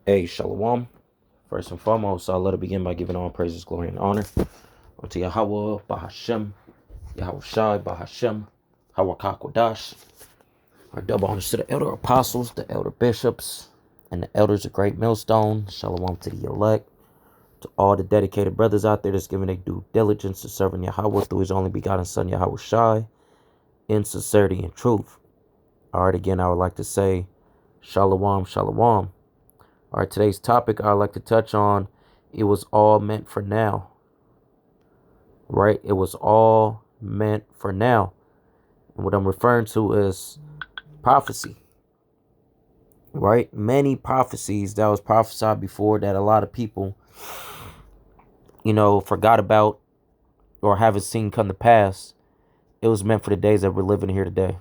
Hey, Shalom. First and foremost, I'll let it begin by giving all praises, glory, and honor unto YAHAWAH, BaHaShem, YAHAWASHI, BaHaShem, HaWakakwadash. Our double honors to the elder apostles, the elder bishops, and the elders of Great Millstone. Shalom to the elect, to all the dedicated brothers out there that's giving their due diligence to serving Yahweh through his only begotten son, YAHAWASHI, in sincerity and truth. All right, again, I would like to say, Shalom, Shalom. All right, today's topic I'd like to touch on, it was all meant for now, right? It was all meant for now. And what I'm referring to is prophecy, right? Many prophecies that was prophesied before that a lot of people, forgot about or haven't seen come to pass. It was meant for the days that we're living here today,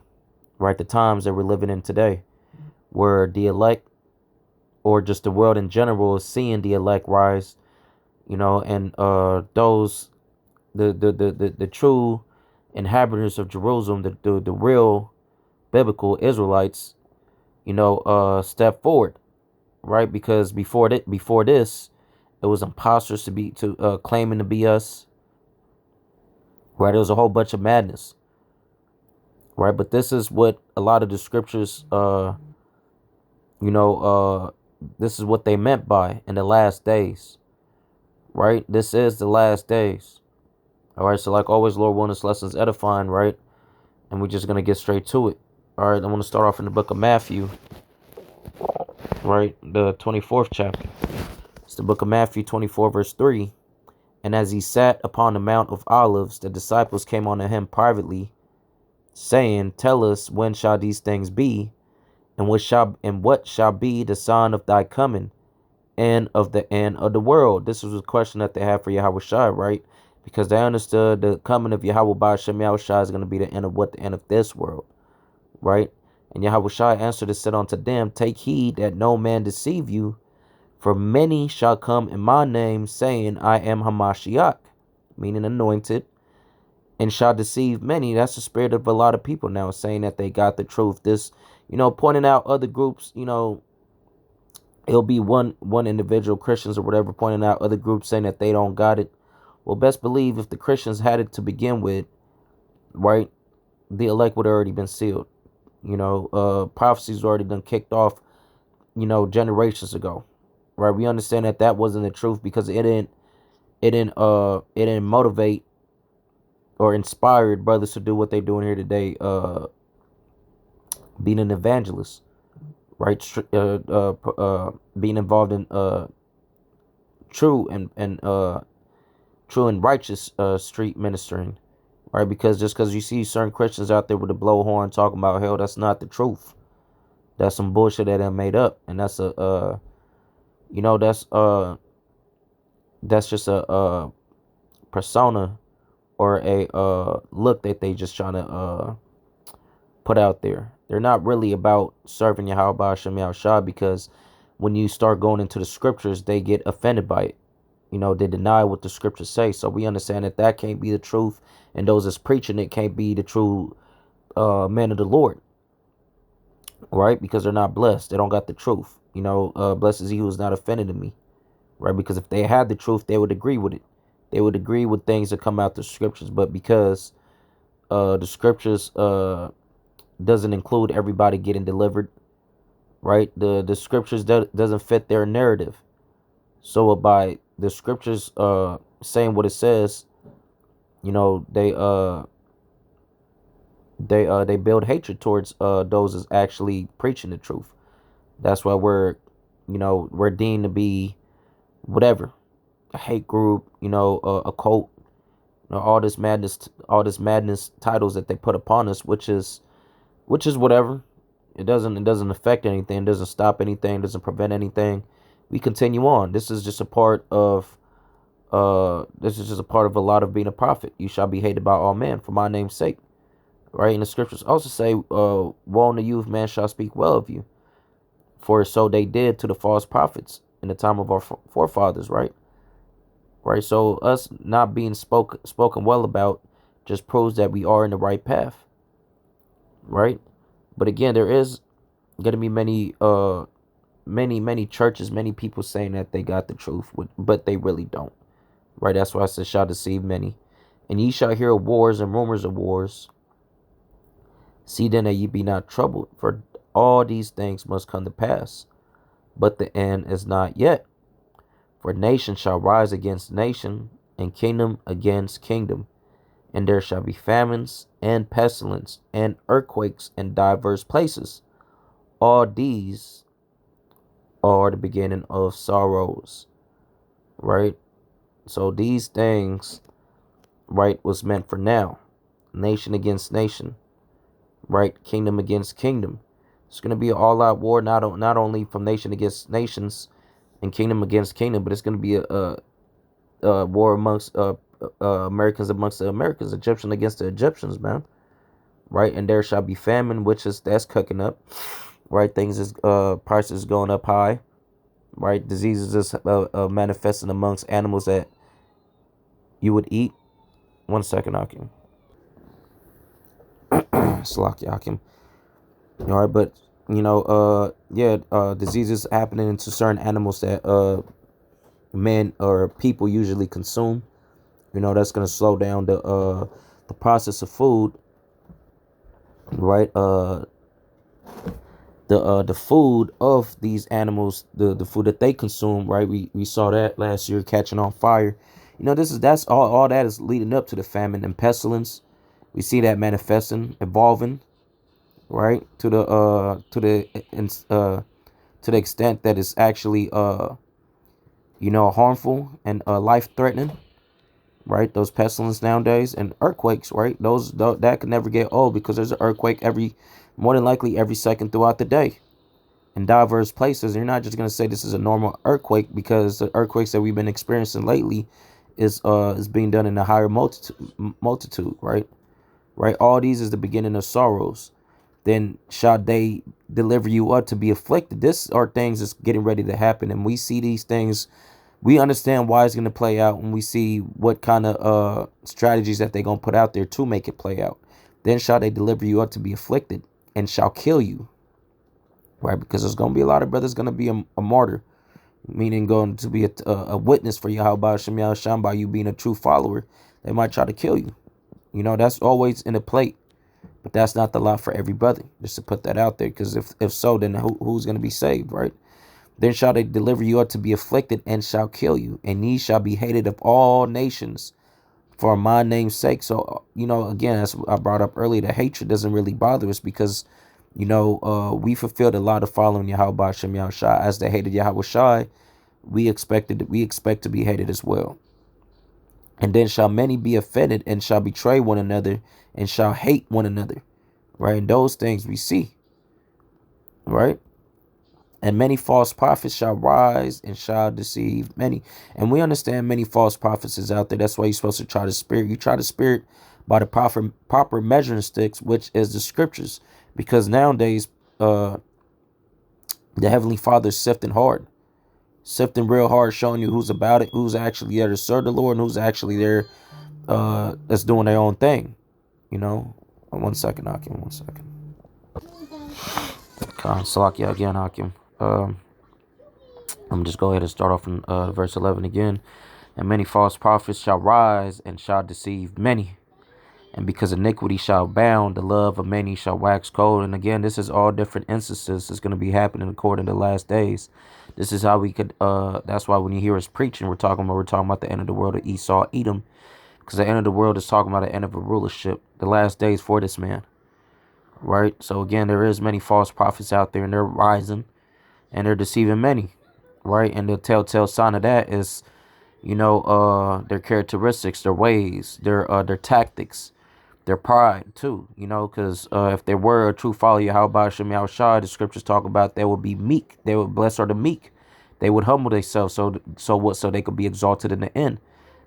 right? The times that we're living in today, where the elect or just the world in general is seeing the elect rise, and those the true inhabitants of Jerusalem, the real biblical Israelites, step forward, right? Because before this, it was imposters to claiming to be us, right? There was a whole bunch of madness, right? But this is what a lot of the scriptures, this is what they meant by in the last days, right? This is the last days. All right, so like always, Lord willing, this lesson's edifying, right? And we're just going to get straight to it. All right, I'm going to start off in the book of Matthew, right? The 24th chapter. It's the book of Matthew 24, verse 3. And as he sat upon the Mount of Olives, the disciples came unto him privately, saying, Tell us, when shall these things be? And what shall be the sign of thy coming and of the end of the world? This was a question that they had for YAHAWASHI, right? Because they understood the coming of Yahweh BaHaShem YAHAWASHI is going to be the end of what? The end of this world, right? And YAHAWASHI answered and said unto them, Take heed that no man deceive you, for many shall come in my name, saying, I am Hamashiach, meaning anointed, and shall deceive many. That's the spirit of a lot of people now, saying that they got the truth. This, pointing out other groups, it'll be one individual, Christians or whatever, pointing out other groups saying that they don't got it. Well, best believe if the Christians had it to begin with, right, the elect would have already been sealed. Prophecies already done kicked off, generations ago, right? We understand that that wasn't the truth because it didn't motivate or inspired brothers to do what they're doing here today, being an evangelist, right? Being involved in true and righteous street ministering, right? Because just because you see certain Christians out there with a blowhorn talking about hell, that's not the truth. That's some bullshit that they made up, and that's that's just a persona or a look that they just trying to put out there. They're not really about serving Yahweh BaHaShem YAHAWASHI, because when you start going into the scriptures, they get offended by it. They deny what the scriptures say. So we understand that that can't be the truth, and those that's preaching it can't be the true men of the Lord, right? Because they're not blessed. They don't got the truth. Blessed is he who is not offended in me, right? Because if they had the truth, they would agree with it. They would agree with things that come out the scriptures. But because the scriptures doesn't include everybody getting delivered, right? The scriptures doesn't fit their narrative. So by the scriptures saying what it says, they build hatred towards those that's actually preaching the truth. That's why we're deemed to be whatever, a hate group, a cult, all this madness titles that they put upon us, which is whatever. It doesn't affect anything, it doesn't stop anything, it doesn't prevent anything. We continue on. This is just a part of a lot of being a prophet. You shall be hated by all men for my name's sake. Right? And the scriptures also say, woe unto you if man shall speak well of you. For so they did to the false prophets in the time of our forefathers, right? Right. So us not being spoken well about just proves that we are in the right path. Right? But again, there is going to be many many churches, many people saying that they got the truth, but they really don't. Right? That's why I said shall deceive many. And ye shall hear of wars and rumors of wars. See then that ye be not troubled, for all these things must come to pass. But the end is not yet. For nation shall rise against nation, and kingdom against kingdom. And there shall be famines, and pestilence, and earthquakes in divers places. All these are the beginning of sorrows. Right? So these things, right, was meant for now. Nation against nation. Right? Kingdom against kingdom. It's going to be an all-out war, not only from nation against nations and kingdom against kingdom, but it's going to be a war amongst Americans amongst the Americans, Egyptian against the Egyptians, man. Right? And there shall be famine, that's cooking up. Right? Things is prices going up high. Right? Diseases is manifesting amongst animals that you would eat. 1 second, Hakim. Slack, Hakim. All right, but diseases happening to certain animals that men or people usually consume. That's gonna slow down the process of food, right? The food of these animals, the food that they consume, right? We saw that last year catching on fire. That's all that is leading up to the famine and pestilence. We see that manifesting, evolving, right? To the extent that it's actually harmful and life threatening, right? Those pestilence nowadays and earthquakes, right? That could never get old, because there's an earthquake more than likely every second throughout the day in diverse places. You're not just gonna say this is a normal earthquake, because the earthquakes that we've been experiencing lately is being done in a higher multitude, right? Right? All these is the beginning of sorrows. Then shall they deliver you up to be afflicted. This are things that's getting ready to happen, and we see these things. We understand why it's going to play out, and we see what kind of strategies that they're going to put out there to make it play out. Then shall they deliver you up to be afflicted, and shall kill you. Right? Because there's going to be a lot of brothers going to be a martyr, meaning going to be a witness for YAHAWASHI by you being a true follower. They might try to kill you. That's always in the plate. But that's not the law for every brother. Just to put that out there, because if so, then who's going to be saved, right? Then shall they deliver you up to be afflicted, and shall kill you, and ye shall be hated of all nations for my name's sake. So, again, as I brought up earlier, the hatred doesn't really bother us, because, we fulfilled a lot of following Yahawah as they hated Yahawashai. We expect to be hated as well. And then shall many be offended, and shall betray one another, and shall hate one another. Right? And those things we see. Right? And many false prophets shall rise, and shall deceive many. And we understand many false prophets is out there. That's why you're supposed to try the spirit. You try the spirit by the proper measuring sticks, which is the scriptures. Because nowadays, the Heavenly Father is sifting real hard, showing you who's about it, who's actually there to serve the Lord, and who's actually there that's doing their own thing. 1 second, Hakim. 1 second. Salakia again, Hakim. I'm just go ahead and start off in verse 11 again. And many false prophets shall rise, and shall deceive many. And because iniquity shall abound, the love of many shall wax cold. And again, this is all different instances that's going to be happening according to the last days. This is how we could, that's why when you hear us preaching, we're talking about the end of the world of Esau, Edom. Because the end of the world is talking about the end of a rulership, the last days for this man. Right? So again, there is many false prophets out there, and they're rising, and they're deceiving many. Right? And the telltale sign of that is, their characteristics, their ways, their tactics, their pride too, because if they were a true follower of Yahawah, the scriptures talk about they would be meek. They would bless are the meek. They would humble themselves so they could be exalted in the end.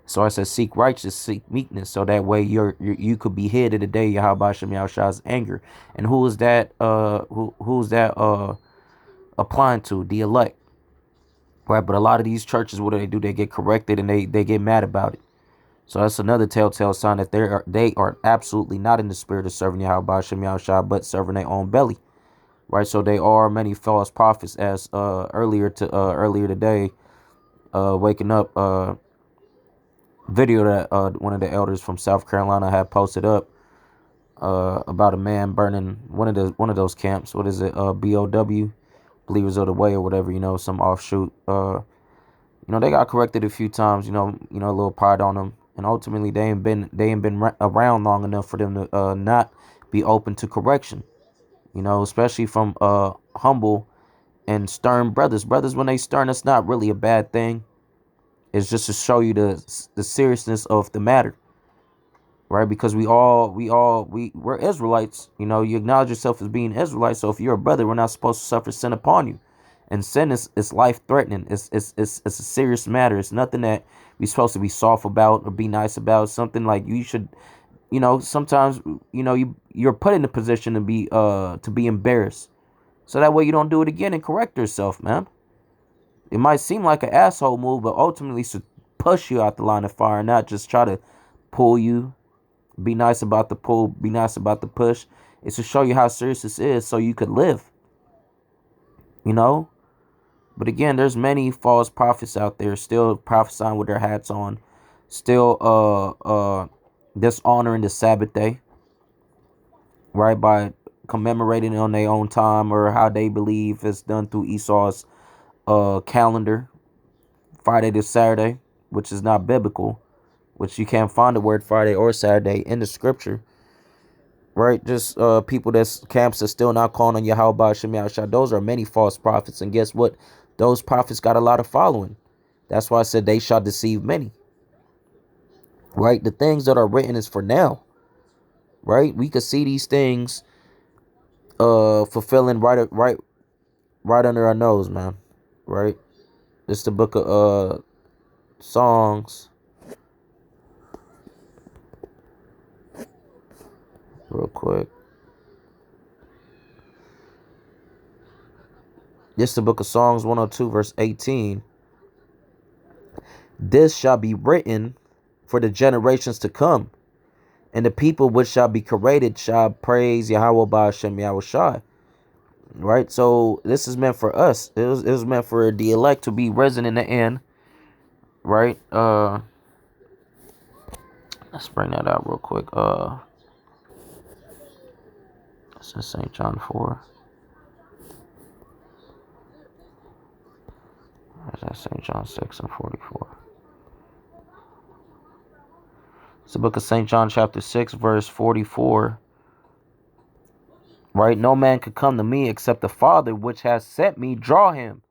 So I said, seek righteousness, seek meekness, so that way you could be hid in the day Yahawah's anger. And who is that? Who's that applying to? The elect, right? But a lot of these churches, what do? They get corrected, and they get mad about it. So that's another telltale sign that they are absolutely not in the spirit of serving Yahawah, but serving their own belly. right? So they are many false prophets, as earlier today, waking up video that one of the elders from South Carolina had posted up about a man burning one of those camps. What is it? BOW, Believers of the Way or whatever. Some offshoot. They got corrected a few times. A little pride on them, and ultimately they ain't been around long enough for them to not be open to correction. Especially from humble and stern brothers. Brothers, when they stern, it's not really a bad thing. It's just to show you the seriousness of the matter, right? Because we're Israelites. You acknowledge yourself as being Israelites. So if you're a brother, we're not supposed to suffer sin upon you, and sin is life threatening. It's a serious matter. It's nothing that we're supposed to be soft about or be nice about. Something like you should, sometimes you're put in a position to be embarrassed, so that way you don't do it again and correct yourself, man. It might seem like an asshole move, but ultimately should push you out the line of fire, not just try to pull you. Be nice about the pull, be nice about the push. It's to show you how serious this is so you could live, you know? But again, there's many false prophets out there still prophesying with their hats on, still dishonoring the Sabbath day, right? By commemorating it on their own time or how they believe it's done through Esau's calendar, Friday to Saturday, which is not biblical, which you can't find the word Friday or Saturday in the scripture, right? Just people that's camps that's still not calling on YAHAWASHI. Those are many false prophets, and guess what? Those prophets got a lot of following. That's why I said they shall deceive many, right? The things that are written is for now, right? We could see these things fulfilling right under our nose, man, right? It's the book of Songs, real quick. This is the book of Songs 102 verse 18. This shall be written for the generations to come, and the people which shall be created shall praise Yahweh Ba'ashem Yahushai. Right? So this is meant for us. It was meant for the elect to be risen in the end. Right? Let's bring that out real quick. This is St. John 4. That's St. John 6 and 44. It's the book of St. John chapter 6 verse 44. Right? No man could come to me except the Father which has sent me draw him,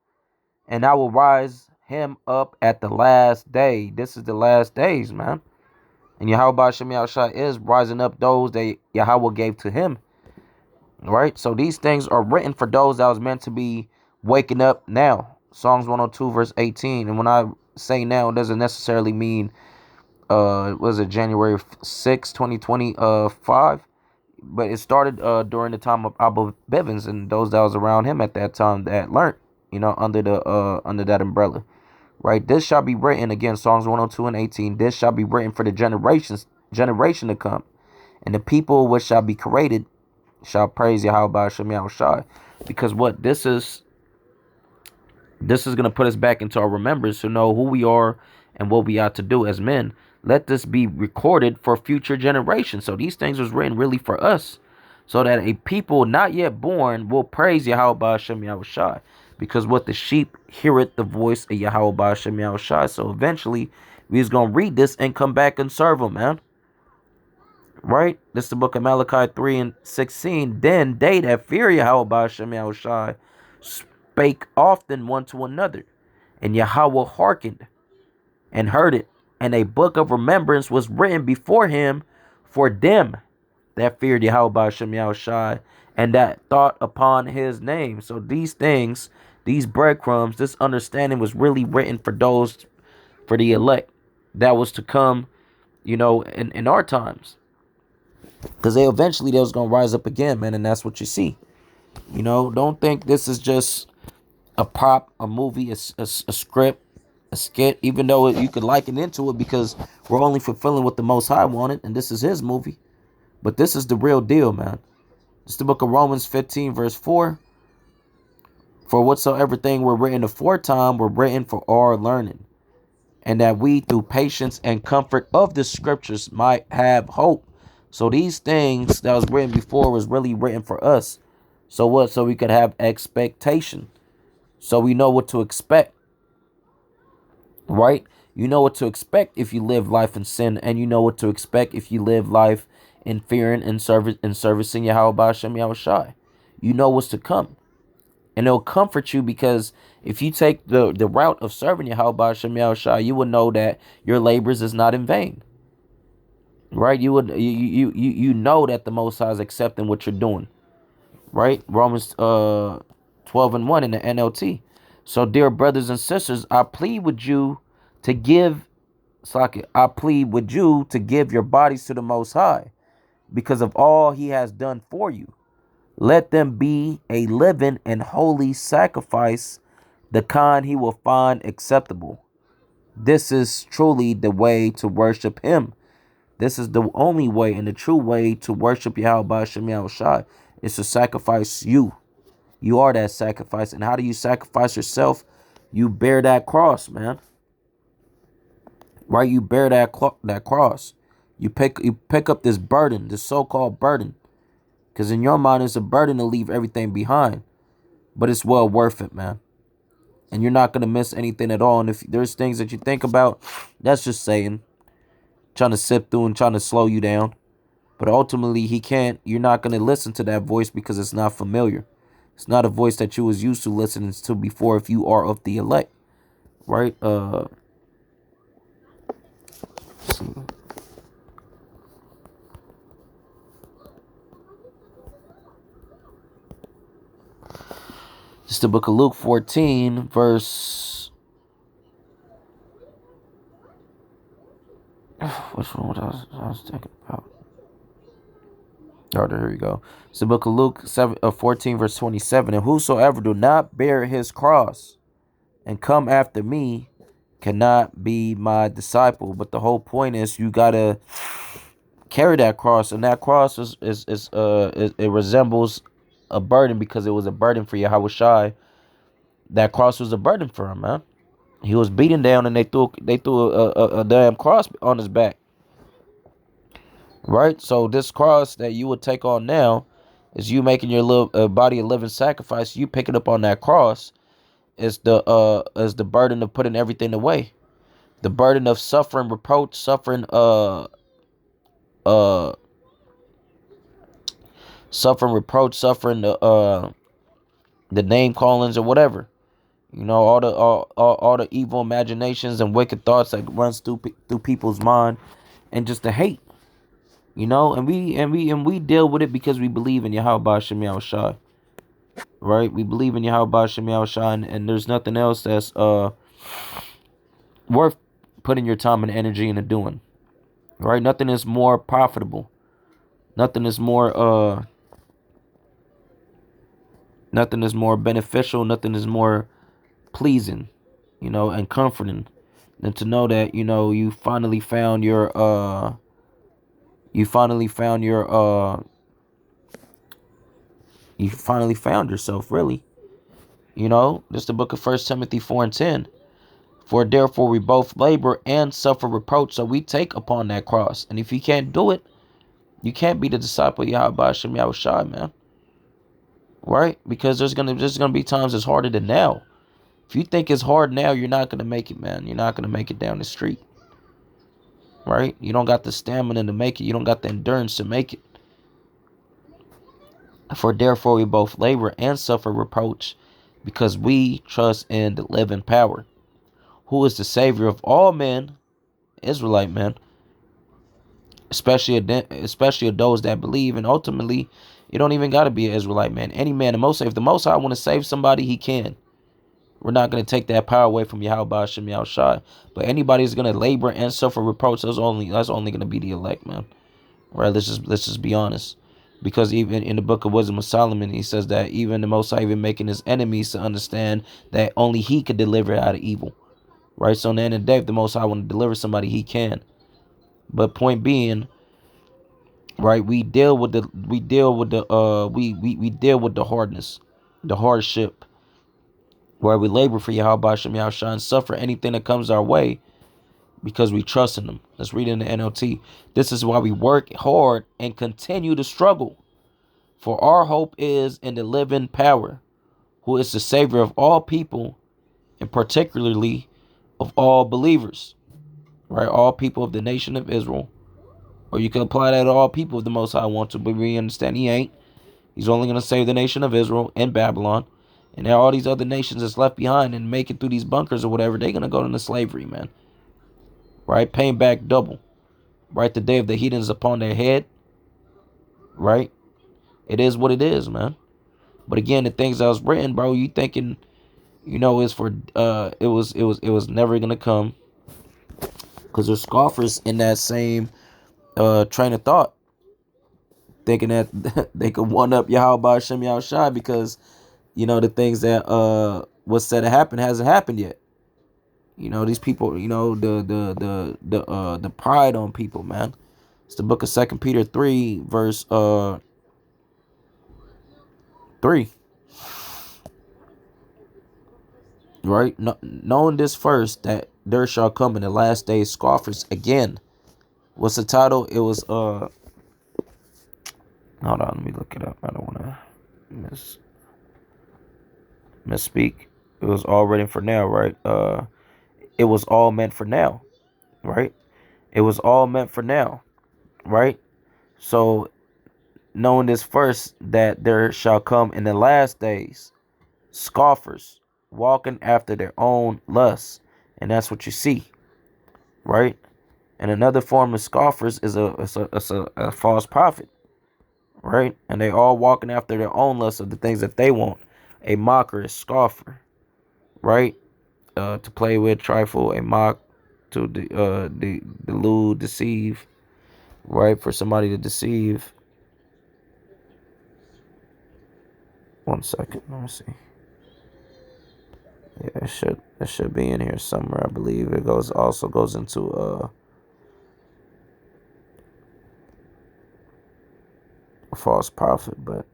and I will rise him up at the last day. This is the last days, man. And Yahweh Ba'ashem Yahushua is rising up those that Yahweh gave to him. Right? So these things are written for those that was meant to be waking up now. Psalms 102 verse 18. And when I say now, it doesn't necessarily mean was it January 6, 2025? But it started during the time of Abba Bivens and those that was around him at that time that learned, under that umbrella. Right? This shall be written, again, Psalms 102 and 18. This shall be written for the generation to come. And the people which shall be created shall praise Yahweh Ba'ashem Yahushai. Because what this is going to put us back into our remembrance to know who we are and what we ought to do as men. Let this be recorded for future generations. So these things was written really for us, so that a people not yet born will praise Yahweh Ba'ashem Yahushai. Because what the sheep heareth the voice of Yahweh Ba'ashem Yahushai. So eventually we is going to read this and come back and serve him, man. Right? This is the book of Malachi 3 and 16. Then they that fear Yahweh Ba'ashem Yahushai spake often one to another, and Yahweh hearkened and heard it, and a book of remembrance was written before him for them that feared Yahweh Ba'ashem Yahushai, and that thought upon his name. So these things, these breadcrumbs, this understanding was really written for those, for the elect that was to come, in our times. Because they was going to rise up again, man, and that's what you see. Don't think this is just a prop, a movie, a script, a skit, even though you could liken into it, because we're only fulfilling what the Most High wanted, and this is his movie. But this is the real deal, man. It's the book of Romans 15, verse 4. For whatsoever thing were written aforetime were written for our learning, and that we through patience and comfort of the scriptures might have hope. So these things that was written before was really written for us. So what? So we could have expectation. So we know what to expect, right? You know what to expect if you live life in sin, and you know what to expect if you live life in fearing and servicing Yahweh Shem Yahushai. You know what's to come. And it'll comfort you, because if you take the route of serving Yahweh Shem Yahushai, you will know that your labors is not in vain. Right? You know that the Most High is accepting what you're doing. Right? Romans 12:1 in the NLT. So dear brothers and sisters, I plead with you to give I plead with you to give your bodies to the Most High because of all he has done for you. Let them be a living and holy sacrifice, the kind he will find acceptable. This is truly the way to worship him. This is the only way and the true way to worship Yahweh Shem Yahushai is to sacrifice you. You are that sacrifice. And how do you sacrifice yourself? You bear that cross, man. Right? You bear that cross. You pick up this burden, this so-called burden. Because in your mind, it's a burden to leave everything behind. But it's well worth it, man. And you're not going to miss anything at all. And if there's things that you think about, that's just saying, trying to sift through and trying to slow you down. But ultimately, you're not going to listen to that voice because it's not familiar. It's not a voice that you was used to listening to before if you are of the elect. Right? Let's see. It's the book of Luke 14, verse... Which one was I was thinking about? Oh, here we go. It's the book of Luke 14, verse 27. And whosoever do not bear his cross and come after me cannot be my disciple. But the whole point is you gotta carry that cross, and that cross it resembles a burden because it was a burden for Yahawashi. That cross was a burden for him, man. He was beaten down, and they threw a damn cross on his back. Right? So this cross that you would take on now is you making your body a living sacrifice. You picking up on that cross is the burden of putting everything away. The burden of suffering reproach, suffering the name callings or whatever. You know, all the evil imaginations and wicked thoughts that runs through people's mind, and just the hate. You know, and we deal with it because we believe in Yahweh Shem Yahushai. Right? We believe in Yahweh Shem Yahushai, and there's nothing else that's worth putting your time and energy into doing. Right? Nothing is more profitable. Nothing is more beneficial, nothing is more pleasing, you know, and comforting than to know that, you know, you finally found yourself, really. You know, this is the book of 1 Timothy 4:10. For therefore we both labor and suffer reproach. So we take upon that cross. And if you can't do it, you can't be the disciple of Yahweh Shem Yahushai, man. Right? Because there's gonna be times it's harder than now. If you think it's hard now, you're not gonna make it, man. You're not gonna make it down the street. Right? You don't got the stamina to make it. You don't got the endurance to make it. For therefore we both labor and suffer reproach, because we trust in the living power, who is the Savior of all men, Israelite men, especially of those that believe. And ultimately, you don't even got to be an Israelite man. Any man, if the Most High want to save somebody, he can. We're not going to take that power away from Yahweh Shem Yahushai. But anybody who's going to labor and suffer reproach, that's only going to be the elect, man. Right? Let's just be honest. Because even in the book of Wisdom of Solomon, he says that even the Most High even making his enemies to understand that only he could deliver out of evil. Right? So in the end of the day, if the Most High want to deliver somebody, he can. But point being, right, we deal with the hardness, the hardship, where we labor for Yahweh Shem Yahushua and suffer anything that comes our way because we trust in Him. Let's read in the NLT. This is why we work hard and continue to struggle. For our hope is in the living power, who is the Savior of all people, and particularly of all believers. Right? All people of the nation of Israel. Or you can apply that to all people if the Most High wants to, but we understand He ain't. He's only going to save the nation of Israel and Babylon. And there are all these other nations that's left behind and make it through these bunkers or whatever. They're going to go into slavery, man. Right? Paying back double. Right? The day of the heathens upon their head. Right? It is what it is, man. But again, the things that was written, bro, you thinking, is for it was never gonna come. Because there's scoffers in that same train of thought. Thinking that they could one up Yahweh Shem Yahushai because, the things that was said to happen hasn't happened yet. These people, the pride on people, man. It's the book of 2 Peter 3, verse 3. Right? Knowing this first, that there shall come in the last days scoffers again. What's the title? It was hold on, let me look it up. I don't want to misspeak. It was all written for now, right? It was all meant for now, right? It was all meant for now, right? So knowing this first, that there shall come in the last days scoffers, walking after their own lusts. And that's what you see, right? And another form of scoffers is a false prophet, right? And they all walking after their own lusts of the things that they want. A mocker, a scoffer, right? To play with, trifle, a mock, to delude, deceive, right? For somebody to deceive. One second, let me see. Yeah, it should be in here somewhere. I believe it also goes into a false prophet, but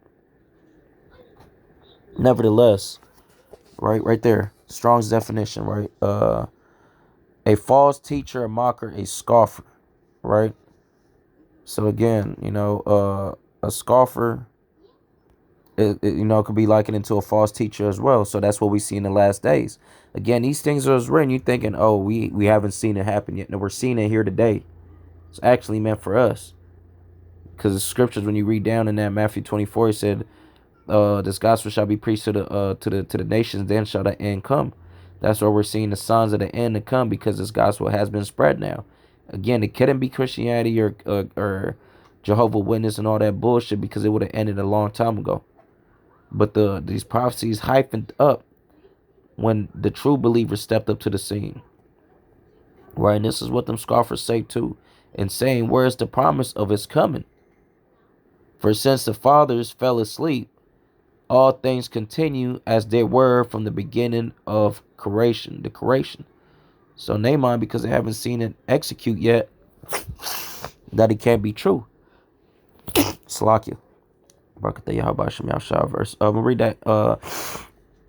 nevertheless, right there, Strong's definition, right? A false teacher, a mocker, a scoffer, right? So again, a scoffer, it could be likened into a false teacher as well. So that's what we see in the last days. Again, these things are written. You thinking, oh, we haven't seen it happen yet? No, we're seeing it here today. It's actually meant for us, because the scriptures, when you read down in that Matthew 24, it said, "This gospel shall be preached to the nations. Then shall the end come." That's why we're seeing the signs of the end to come, because this gospel has been spread now. Again, it couldn't be Christianity or Jehovah's Witness and all that bullshit, because it would have ended a long time ago. But these prophecies hyphened up when the true believers stepped up to the scene. Right, and this is what them scoffers say too, and saying, "Where is the promise of his coming? For since the fathers fell asleep, all things continue as they were from the beginning of creation." The creation. So they mind, because they haven't seen it execute yet, that it can't be true. Salakia. Barakatah Yahweh Shem Yahushua verse. I'm gonna read that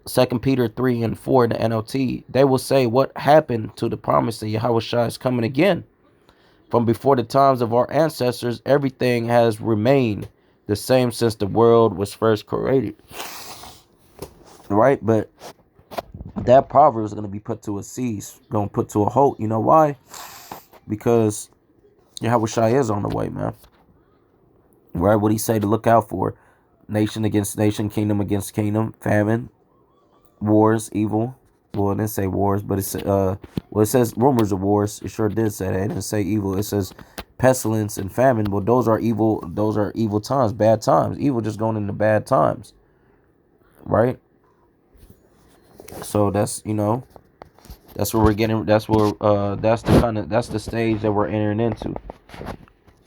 2 Peter 3 and 4 in the NLT. They will say, what happened to the promise that Yahawashi is coming again? From before the times of our ancestors, everything has remained the same since the world was first created. Right? But that proverb is going to be put to a cease, going to put to a halt. You know why? Because Yahawashi is on the way, man. Right? What he say to look out for? Nation against nation, kingdom against kingdom, famine, wars, evil. Well, it didn't say wars, but it says rumors of wars. It sure did say that. It didn't say evil. It says pestilence and famine. Well, those are evil. Those are evil times, bad times. Evil just going into bad times, right? So that's that's where we're getting. That's where that's the stage that we're entering into,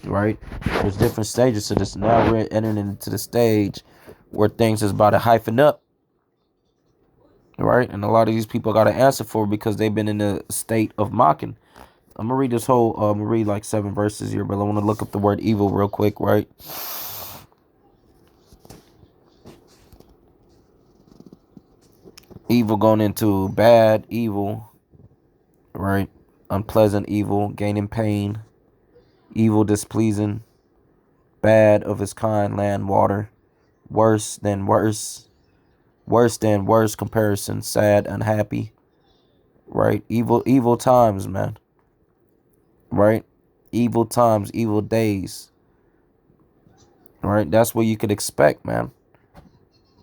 right? There's different stages to this. Now we're entering into the stage where things is about to hyphen up. Right, and a lot of these people got to answer for it, because they've been in a state of mocking. I'm gonna read this whole. I'm gonna read like 7 verses here, but I want to look up the word evil real quick, right? Evil going into bad, evil, right? Unpleasant evil, gaining pain, evil displeasing, bad of its kind, land, water, worse than worse, worse than worse comparison, sad, unhappy, right? Evil times, man, right? Evil times, evil days, right? That's what you could expect, man.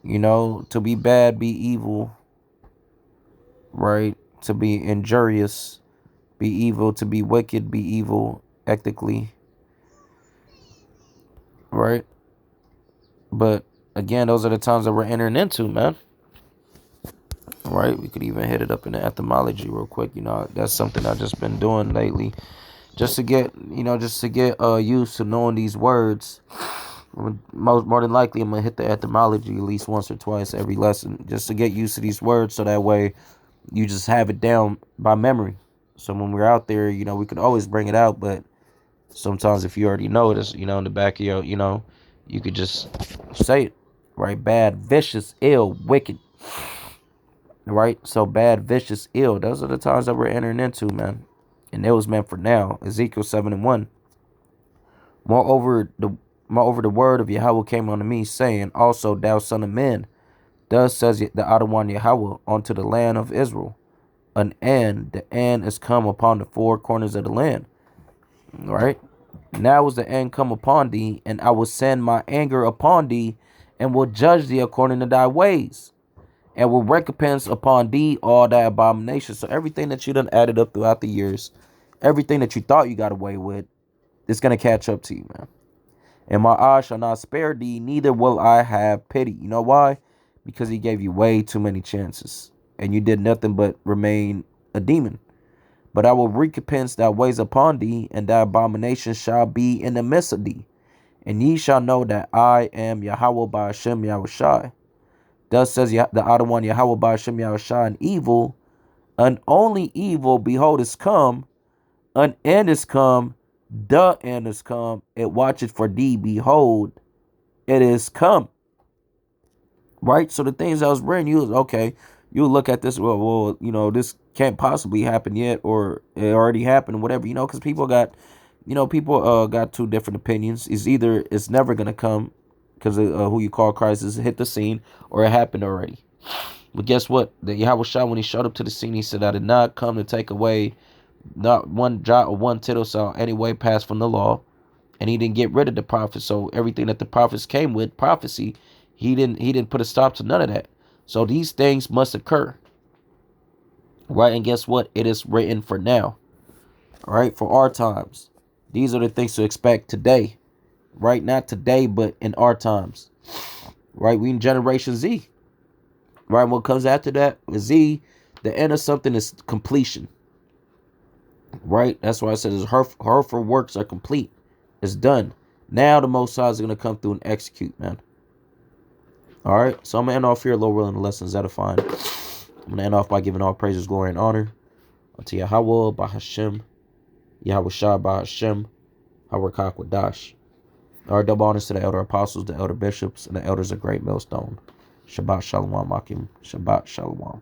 You know, to be bad, be evil, right? To be injurious, be evil. To be wicked, be evil, ethically, right? But again, those are the times that we're entering into, man. Right? We could even hit it up in the etymology real quick. You know, that's something I've just been doing lately, just to get, used to knowing these words. More than likely, I'm gonna hit the etymology at least once or twice every lesson, just to get used to these words, so that way you just have it down by memory. So when we're out there, we could always bring it out, but sometimes if you already know it, in the back of your, you could just say it, right? Bad, vicious, ill, wicked, right? So bad, vicious, ill. Those are the times that we're entering into, man. And it was meant for now. Ezekiel 7:1. Moreover, the word of Yahweh came unto me, saying, also, thou son of man, thus says the Adonai Yahweh unto the land of Israel, the end is come upon the four corners of the land. Right? Now is the end come upon thee, and I will send my anger upon thee, and will judge thee according to thy ways, and will recompense upon thee all thy abominations. So everything that you done added up throughout the years, everything that you thought you got away with, it's gonna catch up to you, man. And my eye shall not spare thee, neither will I have pity. You know why? Because he gave you way too many chances, and you did nothing but remain a demon. But I will recompense thy ways upon thee, and thy abominations shall be in the midst of thee. And ye shall know that I am Yahawah by Hashem YAHAWASHI. Thus says the Adonai Yahawah by Hashem YAHAWASHI, an evil, an only evil, behold, is come, an end is come, the end is come, it watcheth for thee, behold, it is come. Right? So the things I was bringing you is, okay, you look at this, well, this can't possibly happen yet, or it already happened, whatever, because people got two different opinions. It's either it's never going to come because who you call Christ has hit the scene, or it happened already. But guess what? The Yahweh Shah, when he showed up to the scene, he said, I did not come to take away not one jot or one tittle shall any way pass from the law. And he didn't get rid of the prophets. So everything that the prophets came with, prophecy, he didn't put a stop to none of that. So these things must occur. Right? And guess what? It is written for now. Right? For our times. These are the things to expect today. Right? Not today, but in our times. Right? We in Generation Z. Right? What comes after that is Z. The end of something is completion. Right? That's why I said her for works are complete. It's done. Now the Most High is going to come through and execute, man. All right. So I'm going to end off here, Lord willing, the lessons edifying. I'm going to end off by giving all praises, glory, and honor unto Yahawah by Hashem, YAHAWASHI by Hashem, Harakak Wadash. All right. Double honors to the elder apostles, the elder bishops, and the elders of Great Millstone. Shabbat Shalom, Akim. Shabbat Shalom.